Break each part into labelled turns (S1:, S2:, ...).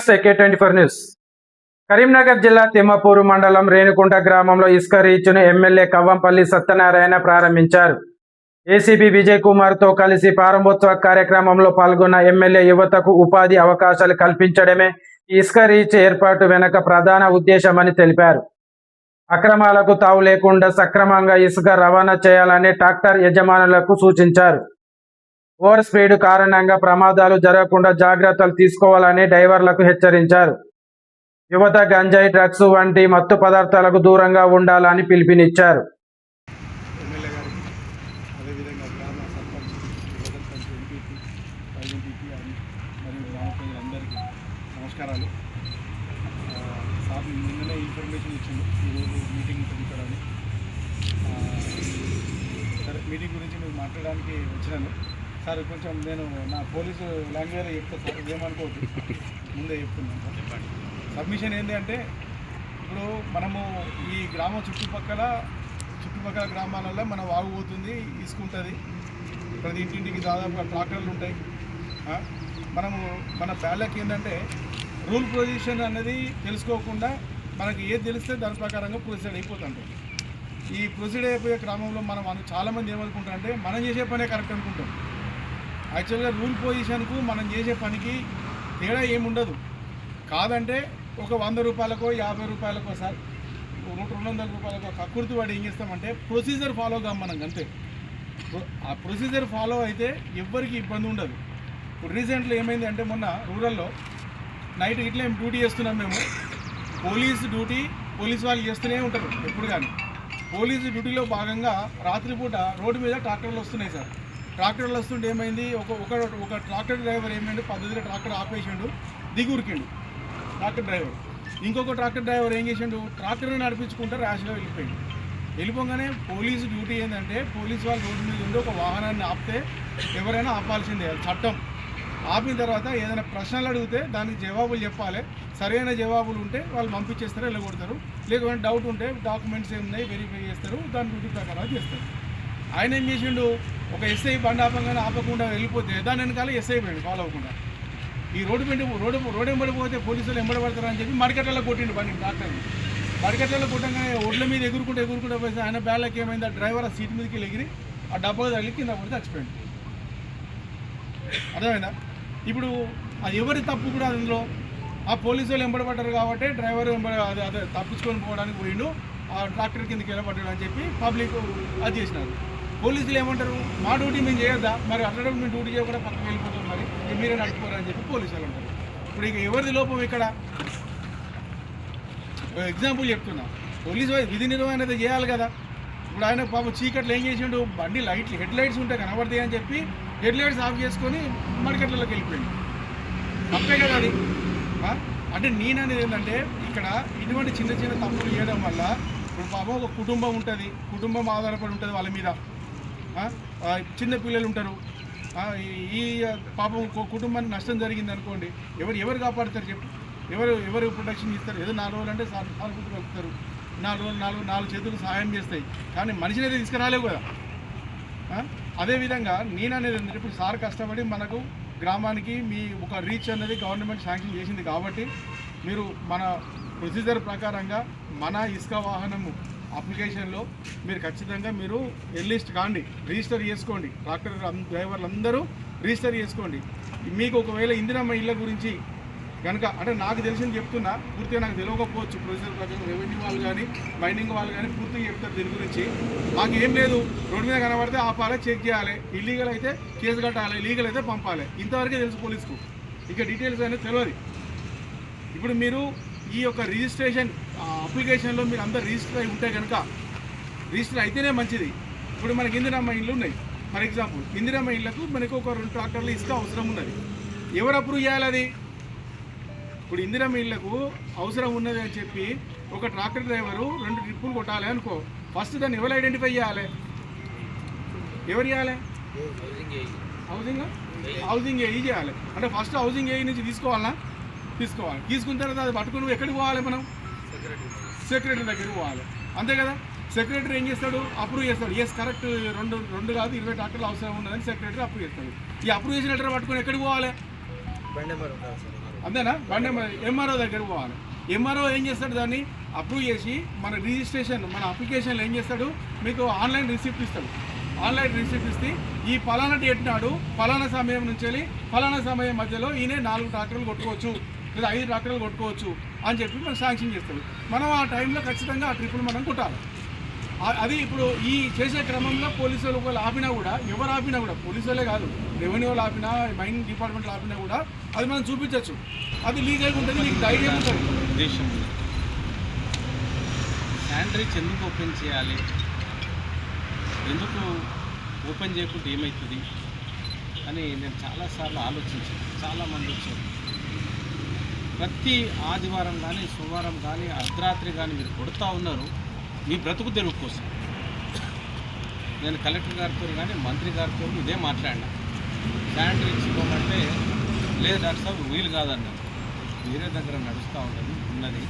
S1: Viewers AK24 news. Karimnagar జిల్లా తిమ్మపూరు మండలం రేణుకుంట గ్రామంలో ఇసుక రీచ్ను ఎమ్మెల్యే కవ్వంపల్లి సత్యనారాయణ ప్రారంభించారు. ఏసీపీ విజయ్ కుమార్తో కలిసి ప్రారంభోత్సవ కార్యక్రమంలో పాల్గొన్న ఎమ్మెల్యే యువతకు ఉపాధి అవకాశాలు కల్పించడమే ఇసుక రీచ్ ఏర్పాటు వెనుక ప్రధాన ఉద్దేశమని తెలిపారు. అక్రమాలకు తావు లేకుండా సక్రమంగా ఇసుక రవాణా చేయాలని ట్రాక్టర్ యజమానులకు సూచించారు. ఓవర్ స్పీడ్ కారణంగా ప్రమాదాలు జరగకుండా జాగ్రత్తలు తీసుకోవాలని డ్రైవర్లకు హెచ్చరించారు. యువత గంజాయి, డ్రగ్స్ వంటి మత్తు పదార్థాలకు దూరంగా ఉండాలని పిలుపునిచ్చారు.
S2: ఎమ్మెల్యే గారికి, అదేవిధంగా గ్రామ సర్పంచ్, యువత ఎంపీపీ, ఐఎంపీపీ మరియు గ్రామ ప్రజలందరికీ నమస్కారాలు. సార్ నిన్ననే ఇన్ఫర్మేషన్ ఇచ్చింది ఈరోజు మీటింగ్ పెంచడానికి. సరే, మీటింగ్ గురించి నేను మాట్లాడడానికి వచ్చినాను. సార్ కొంచెం నేను నా పోలీసు లాంగ్వేజ్లో చెప్తాను సార్, ఏమనుకోవద్దు, ముందే చెప్తున్నాను సార్. సబ్మిషన్ ఏంటి అంటే, ఇప్పుడు మనము ఈ గ్రామం చుట్టుపక్కల గ్రామాలలో మన వాగు పోతుంది, ఇసుకుంటుంది. ప్రతి ఇంటింటికి దాదాపుగా ట్రాక్టర్లు ఉంటాయి. మన బ్యాలెక్ ఏంటంటే రూల్ ప్రొవిజన్ అనేది తెలుసుకోకుండా మనకి ఏది తెలిస్తే దాని ప్రకారంగా ప్రొసీడ్ అయిపోతుంటాం. ఈ ప్రొసీడ్ అయిపోయే క్రమంలో మనం చాలామంది ఏమనుకుంటారంటే మనం చేసే పనే కరెక్ట్ అనుకుంటాం. యాక్చువల్గా రూల్ పొజిషన్కు మనం చేసే పనికి తేడా ఏముండదు. కాదంటే ఒక 100 రూపాయలకో 50 రూపాయలకో సార్ 200 రూపాయలకో కక్కుర్తి వాడు ఏం చేస్తామంటే ప్రొసీజర్ ఫాలో కాం మనం అంతే. ఆ ప్రొసీజర్ ఫాలో అయితే ఎవ్వరికి ఇబ్బంది ఉండదు. ఇప్పుడు రీసెంట్లీ ఏమైంది అంటే, మొన్న రూరల్లో నైట్ ఇట్లా ఏం డ్యూటీ చేస్తున్నాం మేము. పోలీస్ వాళ్ళు చేస్తూనే ఉంటారు ఎప్పుడు కానీ. పోలీసు డ్యూటీలో భాగంగా రాత్రిపూట రోడ్డు మీద ట్రాక్టర్లు వస్తున్నాయి సార్. ట్రాక్టర్లు వస్తుంటే ఏమైంది, ఒక ట్రాక్టర్ డ్రైవర్ ఏమైంది, పద్ధతిగా ట్రాక్టర్ ఆపేసిండు, దిగురికిండు ట్రాక్టర్ డ్రైవర్. ఇంకొక ట్రాక్టర్ డ్రైవర్ ఏం చేసిండు, ట్రాక్టర్ని నడిపించుకుంటూ ర్యాష్గా వెళ్ళిపోయింది. వెళ్ళిపోగానే పోలీసు డ్యూటీ ఏంటంటే, పోలీసు వాళ్ళు రోడ్డు మీద ఉండి ఒక వాహనాన్ని ఆపితే ఎవరైనా ఆపాల్సిందే, చట్టం. ఆపిన తర్వాత ఏదైనా ప్రశ్నలు అడిగితే దానికి జవాబులు చెప్పాలి. సరైన జవాబులు ఉంటే వాళ్ళు పంపించేస్తారు, వెళ్ళగొడతారు. లేకపోతే డౌట్ ఉంటే డాక్యుమెంట్స్ ఏమున్నాయి వెరిఫై చేస్తారు, దాని డ్యూటీ ప్రకారం చేస్తారు. ఆయన ఏం చేసిండు, ఒక ఎస్ఐ బండి ఆపకుండా వెళ్ళిపోతే దాని వెనకాల ఎస్ఐ పోయిండు ఫాలో అవ్వకుండా. ఈ రోడ్డు ఎంబడిపోతే పోలీసులు ఎంబడబడతారు అని చెప్పి మడికట్లలో కొట్టిండు బండి డాక్టర్ని. మడికట్లలో కొట్టగానే ఒడ్ల మీద ఎగురుకుంటూ పోయి ఆయన బ్యాలకి ఏమైంది, ఆ డ్రైవర్ ఆ సీట్ మీదకి ఎగిరి ఆ డబ్బా తగిలి కింద పడి చచ్చిపోయింది. అర్థమైందా? ఇప్పుడు అది ఎవరి తప్పు కూడా అందులో, ఆ పోలీసు వాళ్ళు ఎంబడబడ్డారు కాబట్టి డ్రైవర్ అదే తప్పించుకొని పోవడానికి పోయిండు, ఆ ట్రాక్టర్ కిందకి వెళ్ళబడ్డాడు అని చెప్పి పబ్లిక్ అది చేసినారు. పోలీసులు ఏమంటారు, మా డ్యూటీ మేము చేయొద్దా, మరి అట్లా మేము డ్యూటీ చేయకుండా పక్కకి వెళ్ళిపోతాం, మరి మీరే నడుపుకోరని చెప్పి పోలీసు వాళ్ళు అంటారు. ఇప్పుడు ఇక ఎవరిది లోపం ఇక్కడ? ఎగ్జాంపుల్ చెప్తున్నా, పోలీసు విధి నిర్వహణ అయితే చేయాలి కదా. ఇప్పుడు ఆయన పాపం చీకట్లు ఏం చేసిండు, బండి హెడ్ లైట్స్ ఉంటే కనబడతాయి అని చెప్పి హెడ్ లైట్స్ ఆఫ్ చేసుకొని మడికట్లలోకి వెళ్ళిపోయింది. తప్పే కదా అది. అంటే నేననేది ఏంటంటే, ఇక్కడ ఇటువంటి చిన్న తప్పులు చేయడం వల్ల ఇప్పుడు పాపం ఒక కుటుంబం ఉంటుంది, కుటుంబం ఆధారపడి ఉంటుంది వాళ్ళ మీద. చిన్న పిల్లలు ఉంటారు. ఈ పాపం కుటుంబానికి నష్టం జరిగింది అనుకోండి, ఎవరు కాపాడుతారు చెప్పు? ఎవరు ప్రొటెక్షన్ ఇస్తారు? ఏదో 4 రోజులు అంటే సానుభూతి కలుపుతారు, 4 చేతులు సహాయం చేస్తాయి, కానీ మనిషిని అయితే తీసుకురాలేవు కదా. అదేవిధంగా నేననేది ఏంటంటే, ఇప్పుడు సార్ కష్టపడి మనకు గ్రామానికి మీ ఒక రీచ్ అనేది గవర్నమెంట్ శాంక్షన్ చేసింది కాబట్టి మీరు మన ప్రొసీజర్ ప్రకారంగా మన ఇసుక వాహనము అప్లికేషన్లో మీరు ఖచ్చితంగా మీరు ఎన్లిస్ట్ కాండి, రిజిస్టర్ చేసుకోండి. ట్రాక్టర్ డ్రైవర్లు అందరూ రిజిస్టర్ చేసుకోండి. మీకు ఒకవేళ ఇందిరమ్మ ఇళ్ళ గురించి కనుక, అంటే నాకు తెలిసింది చెప్తున్నా, పూర్తిగా నాకు తెలియకపోవచ్చు. ప్రొసీజర్ ప్రకారం రెవెన్యూ వాళ్ళు కానీ మైనింగ్ వాళ్ళు కానీ పూర్తిగా చెప్తారు దీని గురించి. మాకు ఏం లేదు, రోడ్డు మీద కనబడితే ఆపాలి, చెక్ చేయాలి, ఇల్లీగల్ అయితే కేసు కట్టాలి, లీగల్ అయితే పంపాలి, ఇంతవరకే తెలుసు పోలీసుకు. ఇక డీటెయిల్స్ అనేది తెలియదు. ఇప్పుడు మీరు ఈ యొక్క రిజిస్ట్రేషన్ అప్లికేషన్లో మీరు అందరు రిజిస్టర్ అయి ఉంటే కనుక, రిజిస్టర్ అయితేనే మంచిది. ఇప్పుడు మనకి ఇందిరమ్మ ఇళ్ళు ఉన్నాయి, ఫర్ ఎగ్జాంపుల్ ఇందిరమ్మ ఇళ్లకు మనకు ఒక 2 ట్రాక్టర్లు ఇసుక అవసరం ఉన్నది. ఎవరు అప్రూవ్ చేయాలి అది? ఇప్పుడు ఇందిరమ్మ ఇళ్లకు అవసరం ఉన్నది అని చెప్పి ఒక ట్రాక్టర్ డ్రైవరు 2 ట్రిప్పులు కొట్టాలి అనుకో, ఫస్ట్ దాన్ని ఎవరు ఐడెంటిఫై చేయాలి? ఎవరు చేయాలి? హౌసింగ్ ఏఈ చేయాలి. అంటే ఫస్ట్ హౌసింగ్ ఏఈ నుంచి తీసుకోవాలి. తీసుకున్న తర్వాత అది పట్టుకుని నువ్వు ఎక్కడికి పోవాలి? మనం సెక్రటరీ దగ్గరికి పోవాలి, అంతే కదా. సెక్రటరీ ఏం చేస్తాడు? అప్రూవ్ చేస్తాడు. ఎస్ కరెక్ట్, 2 కాదు 20 ట్రాక్టర్లు అవసరం ఉన్నదని సెక్రటరీ అప్రూవ్ చేస్తాడు. ఈ అప్రూవ్ చేసిన లెటర్ పట్టుకొని ఎక్కడికి పోవాలి? అంతేనా? బండి ఎంఆర్ఓ దగ్గరకు పోవాలి. ఎంఆర్ఓ ఏం చేస్తాడు, దాన్ని అప్రూవ్ చేసి మన రిజిస్ట్రేషన్ మన అప్లికేషన్లో ఏం చేస్తాడు, మీకు ఆన్లైన్ రిసిప్ట్ ఇస్తాడు. ఆన్లైన్ రిసిప్ట్ ఇస్తే ఈ పలానా డేట్ నాడు పలానా సమయం నుంచి వెళ్ళి పలానా సమయం మధ్యలో ఈయన 4 ట్రాక్టర్లు కొట్టుకోవచ్చు లేదా 5 ట్రాక్టర్లు కొట్టుకోవచ్చు అని చెప్పి మనం శాంక్షన్ చేస్తాడు. మనం ఆ టైంలో ఖచ్చితంగా ఆ ట్రిప్పులు మనం కొట్టాలి. అది ఇప్పుడు ఈ చేసే క్రమంలో పోలీసు వాళ్ళు ఒకవేళ ఆపినా కూడా, ఎవరు ఆపినా కూడా, పోలీసు వాళ్ళే కాదు, రెవెన్యూ వాళ్ళు ఆపినా, మైనింగ్ డిపార్ట్మెంట్లు ఆపినా కూడా అది మనం చూపించవచ్చు. అది లీగల్గా ఉంటుంది, నీకు ధైర్యం ఉంటుంది.
S3: ఉద్దేశం శాండ్రిచ్ ఎందుకు ఓపెన్ చేయాలి, ఎందుకు ఓపెన్ చేయకుంటే ఏమవుతుంది అని నేను చాలాసార్లు ఆలోచించాను. చాలామంది వచ్చారు. ప్రతి ఆదివారం కానీ సోమవారం కానీ అర్ధరాత్రి కానీ మీరు కొడుతూ ఉన్నారు మీ బ్రతుకు తెరువు కోసం. నేను కలెక్టర్ గారితో కానీ మంత్రి గారితో ఇదే మాట్లాడినా. శాండ్రిచ్ ఇవ్వమంటే లేదు డాక్టర్ సాబ్ వీలు కాదన్నారు. వేరే దగ్గర నడుస్తూ ఉంటుంది ఉన్నది.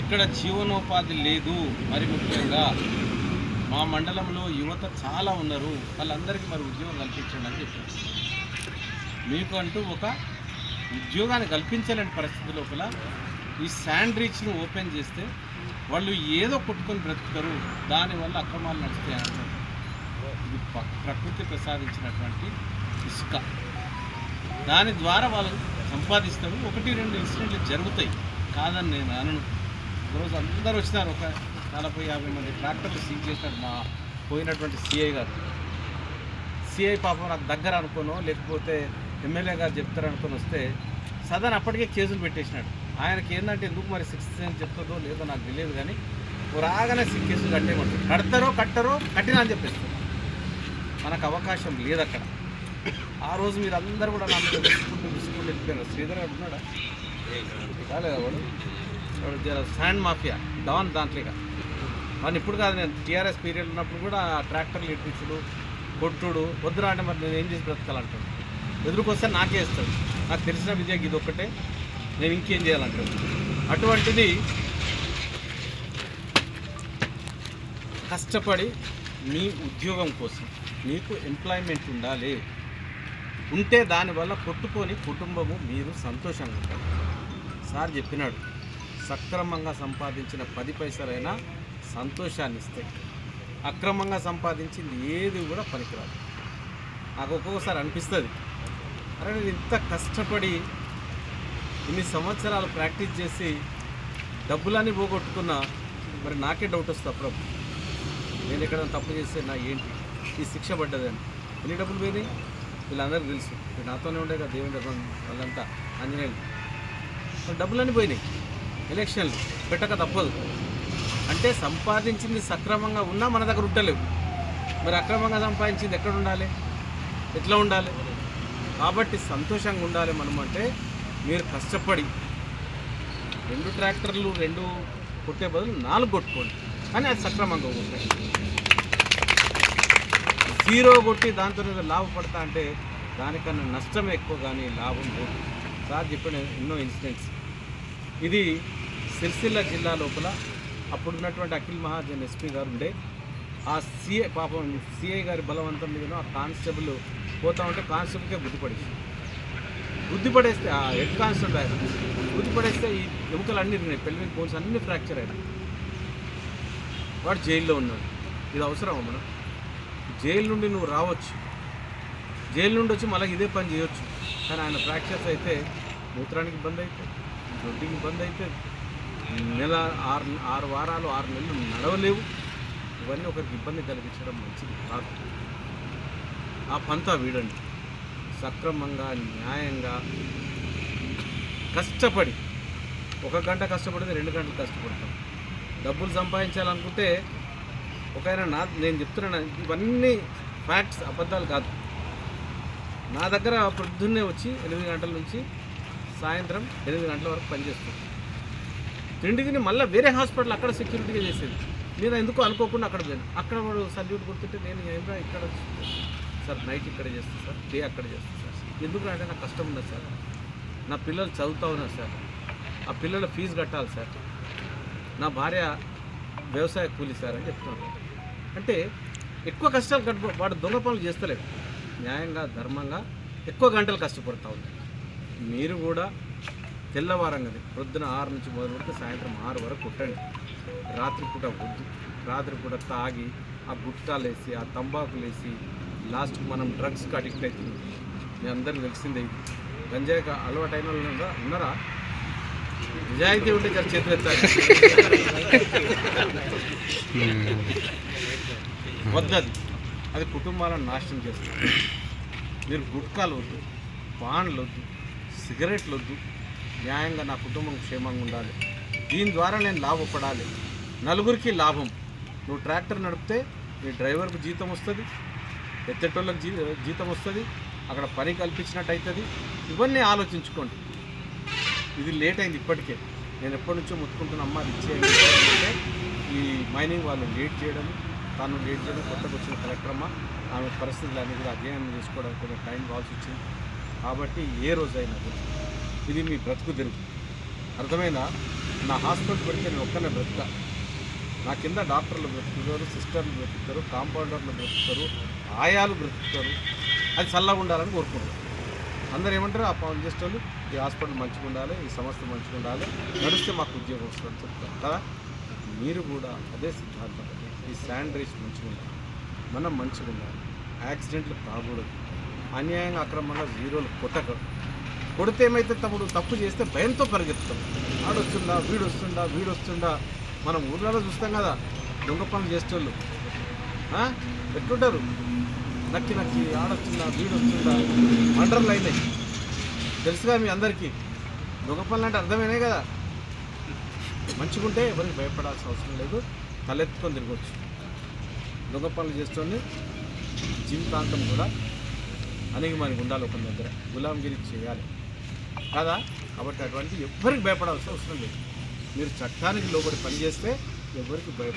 S3: ఇక్కడ జీవనోపాధి లేదు. మరి ముఖ్యంగా మా మండలంలో యువత చాలా ఉన్నారు, వాళ్ళందరికీ మరి ఉద్యోగం కల్పించండి అని చెప్పారు. మీకు అంటూ ఒక ఉద్యోగాన్ని కల్పించలేని పరిస్థితి లోపల ఈ శాండ్రిచ్ను ఓపెన్ చేస్తే వాళ్ళు ఏదో కొట్టుకొని బ్రతుకుతారు, దానివల్ల అక్రమాలు నడుస్తాయి అంటారు. ఇది ప్రకృతి ప్రసాదించినటువంటి ఇసుక. దాని ద్వారా వాళ్ళు సంపాదిస్తారు. 1-2 ఇన్సిడెంట్లు జరుగుతాయి, కాదని నేను అనను. ఈరోజు అందరూ వచ్చినారు, ఒక 40-50 మంది ట్రాక్టర్లు సీజ్ చేసినారు మా పోయినటువంటి సిఐ గారు. సిఐ పాపం నాకు దగ్గర అనుకోనో లేకపోతే ఎమ్మెల్యే గారు చెప్తారు అనుకొని వస్తే సదన్ అప్పటికే కేసులు పెట్టేసినాడు. ఆయనకి ఏంటంటే ఎందుకు మరి 6th సెన్స్ చెప్తుందో లేదో నాకు తెలియదు, కానీ రాగానే కేసులు కట్టేయమంటారు. కట్టరో కట్టినా అని చెప్పేస్తారు. మనకు అవకాశం లేదు అక్కడ. ఆ రోజు మీరు అందరూ కూడా నా మీద విసుకుంటూ వెళ్ళిపోయారు. శ్రీధర్ గారు ఉన్నాడా కాలేదా వాడు శాండ్ మాఫియా డాన్ దాంట్లోగా. కానీ ఇప్పుడు కాదు, నేను టీఆర్ఎస్ పీరియడ్ ఉన్నప్పుడు కూడా ట్రాక్టర్లు ఇప్పించుడు కొట్టుడు వద్దురా అంటే మరి నేను ఏం చేసి బ్రతకాలంటాడు. ఎదురుకొస్తే నాకే ఇస్తాడు. నాకు తెలిసిన విద్య ఇది ఒక్కటే, నేను ఇంకేం చేయాలంటాడు. అటువంటిది కష్టపడి మీ ఉద్యోగం కోసం మీకు ఎంప్లాయ్మెంట్ ఉండాలి. ఉంటే దానివల్ల కొట్టుకొని కుటుంబము మీరు సంతోషంగా ఉంటారు. సార్ చెప్పినాడు, సక్రమంగా సంపాదించిన 10 పైసలైనా సంతోషాన్ని ఇస్తాయి. అక్రమంగా సంపాదించింది ఏది కూడా పనికిరాదు. నాకు ఒక్కొక్కసారి అనిపిస్తుంది, అరే నేను ఇంత కష్టపడి ఇన్ని సంవత్సరాలు ప్రాక్టీస్ చేసి డబ్బులన్నీ పోగొట్టుకున్నా, మరి నాకే డౌట్ వస్తుంది అప్పుడప్పుడు. నేను ఎక్కడైనా తప్పు చేస్తే నా ఏంటి ఈ శిక్ష పడ్డదని. ఎన్ని డబ్బులు పోయినాయి వీళ్ళందరికీ తెలుసు. నాతోనే ఉండే కదా దేవుని దగ్గర వాళ్ళంతా ఆంజనేయులు. డబ్బులన్నీ పోయినాయి. ఎలక్షన్లు పెట్టక తప్పదు. అంటే సంపాదించింది సక్రమంగా ఉన్నా మన దగ్గర ఉండలేవు. మరి అక్రమంగా సంపాదించింది ఎక్కడ ఉండాలి, ఎట్లా ఉండాలి? కాబట్టి సంతోషంగా ఉండాలి మనం. అంటే మీరు కష్టపడి 2 ట్రాక్టర్లు 2 కొట్టే బదులు 4 కొట్టుకోండి, కానీ అది సక్రమంగా ఉంటాయి. 0 కొట్టి దాంతో లాభపడతా అంటే దానికన్నా నష్టం ఎక్కువ కానీ లాభం లేదు. సార్ చెప్పిన ఎన్నో ఇన్సిడెంట్స్. ఇది సిరిసిల్ల జిల్లా లోపల అప్పుడున్నటువంటి అఖిల్ మహాజన్ ఎస్పీ గారు ఉండే. ఆ సిఐ గారి బలవంతం మీద ఆ కానిస్టేబుల్ పోతా ఉంటే కానిస్టేబుల్కే బుద్ధి పడేస్తే ఆ హెడ్ కానిస్టేబుల్ ఆయన బుద్ధి పడేస్తే ఈ ఎముకలు అన్నీ ఉన్నాయి, పెల్విక్ బోన్స్ అన్నీ ఫ్రాక్చర్ అయినా. వాడు జైల్లో ఉన్నాడు. ఇది అవసరమా మనం? జైలు నుండి నువ్వు రావచ్చు, జైలు నుండి వచ్చి మళ్ళీ ఇదే పని చేయొచ్చు. కానీ ఆయన ఫ్రాక్చర్స్ అయితే మూత్రానికి ఇబ్బంది అవుతుంది, దొడ్డికి ఇబ్బంది అవుతుంది, 6 వారాలు 6 నెలలు నడవలేవు. ఇవన్నీ ఒకరికి ఇబ్బంది కలిగించడం మంచిది కాదు. ఆ పంతా వీడండి. సక్రమంగా న్యాయంగా కష్టపడి 1 గంట కష్టపడితే 2 గంటలు కష్టపడతాం. డబ్బులు సంపాదించాలనుకుంటే నేను చెప్తున్నాను, ఇవన్నీ ఫ్యాక్ట్స్, అబద్ధాలు కాదు. నా దగ్గర పొద్దున్నే వచ్చి 8 గంటల నుంచి సాయంత్రం 8 గంటల వరకు పనిచేస్తుంది. తిండికి మళ్ళీ వేరే హాస్పిటల్ అక్కడ సెక్యూరిటీగా చేసేది. నేను ఎందుకు అనుకోకుండా అక్కడ పోయాను. అక్కడ వాడు సల్యూట్ కొడుతుంటే నేను ఏమైనా ఇక్కడ సార్ నైట్ ఇక్కడ చేస్తాను సార్, డే అక్కడ చేస్తాను సార్. ఎందుకు అంటే నాకు కష్టం ఉన్నది సార్, నా పిల్లలు చదువుతూ ఉన్నారు సార్, ఆ పిల్లల ఫీజు కట్టాలి సార్, నా భార్య వ్యవసాయ కూలి సార్ అని చెప్తున్నాను. అంటే ఎక్కువ కష్టాలు వాడు దొంగ పనులు చేస్తలేడు. న్యాయంగా ధర్మంగా ఎక్కువ గంటలు కష్టపడతా ఉంటారు. మీరు కూడా తెల్లవారంగానే ప్రొద్దున 6 నుంచి మొదలు పెడితే సాయంత్రం 6 వరకు కొట్టండి. రాత్రిపూట వద్దు. రాత్రిపూట తాగి ఆ గుట్కాలు వేసి ఆ తంబాకులు వేసి లాస్ట్కి మనం డ్రగ్స్కి అడిక్ట్ అవుతుంది. మీ అందరికీ తెలిసిందే. ఇది గంజాయికి అలవాటు అయిన వాళ్ళు ఉన్నారా? నిజాయితీ ఉంటే జర చేతులు ఎత్తాలి. వద్దది, అది కుటుంబాలను నాశనం చేస్తుంది. మీరు గుట్కాలు వద్దు, పాన్లు వద్దు, సిగరెట్లు వద్దు. న్యాయంగా నా కుటుంబం క్షేమంగా ఉండాలి. దీని ద్వారా నేను లాభపడాలి, నలుగురికి లాభం. నువ్వు ట్రాక్టర్ నడిపితే నీ డ్రైవర్కు జీతం వస్తుంది, ఎత్తేటోళ్ళకి జీతం వస్తుంది, అక్కడ పని కల్పించినట్టు అవుతుంది. ఇవన్నీ ఆలోచించుకోండి. ఇది లేట్ అయింది ఇప్పటికే. నేను ఎప్పటి నుంచో ముట్టుకుంటున్న అమ్మ అది ఇచ్చేయండి. ఈ మైనింగ్ వాళ్ళు లేట్ చేయడం, తాను లేట్ చేయడం, కొత్తగా వచ్చిన కలెక్టర్ అమ్మ ఆమె పరిస్థితులన్నీ కూడా అధ్యయనం చేసుకోవడానికి కొంచెం టైం కావాల్సి వచ్చింది. కాబట్టి ఏ రోజైనా ఇది మీ బ్రతుకు తెరుగు. అర్థమైనా? నా హాస్పిటల్ పెడితే నేను ఒక్కనే బ్రతుకా. నా కింద డాక్టర్లు బ్రతుకుతారు, సిస్టర్లు బ్రతుకుతారు, కాంపౌండర్లు బ్రతుకుతారు, ఆయాలు బ్రతుకుతారు. అది చల్లగా ఉండాలని కోరుకుంటారు. అందరూ ఏమంటారు? ఆ పని చేసేవాళ్ళు ఈ హాస్పిటల్ మంచిగా ఉండాలి, ఈ సంస్థ మంచిగా ఉండాలి, నడిస్తే మాకు ఉద్యోగం వస్తుందని చెప్తారు కదా. మీరు కూడా అదే సిద్ధాంతం. ఈ శానిటైజేషన్ మంచిగా ఉండాలి, మనం మంచిగా ఉండాలి, యాక్సిడెంట్లు కాకూడదు, అన్యాయంగా అక్రమంగా జీరోలు కొడితే ఏమైతే తప్పుడు తప్పు చేస్తే భయంతో పరిగెత్తాం. ఆడొస్తుందా, వీడు వస్తుందా. మనం ఊర్లలో చూస్తాం కదా దొంగ పనులు చేసేవాళ్ళు ఎట్లుంటారు. నక్కి ఆడొస్తుందా, వీడు వస్తుందా, మర్డర్లు అయినాయి తెలుసుగా మీ అందరికీ. దొంగ పనులు అంటే అర్థమైనాయి కదా. మంచిగుంటే ఎవరికి భయపడాల్సిన అవసరం లేదు, తలెత్తుకొని తిరగవచ్చు. దొంగ పనులు చేస్తూనే జీవితాంతం కూడా అణిగి మనకి ఉండాలి, ఒక దగ్గర గులాంగిరి చేయాలి కదా. కాబట్టి అటువంటి ఎవరికి భయపడాల్సిన అవసరం లేదు. మీరు చట్టానికి లోబడి పనిచేస్తే ఎవరికి భయపడాలి.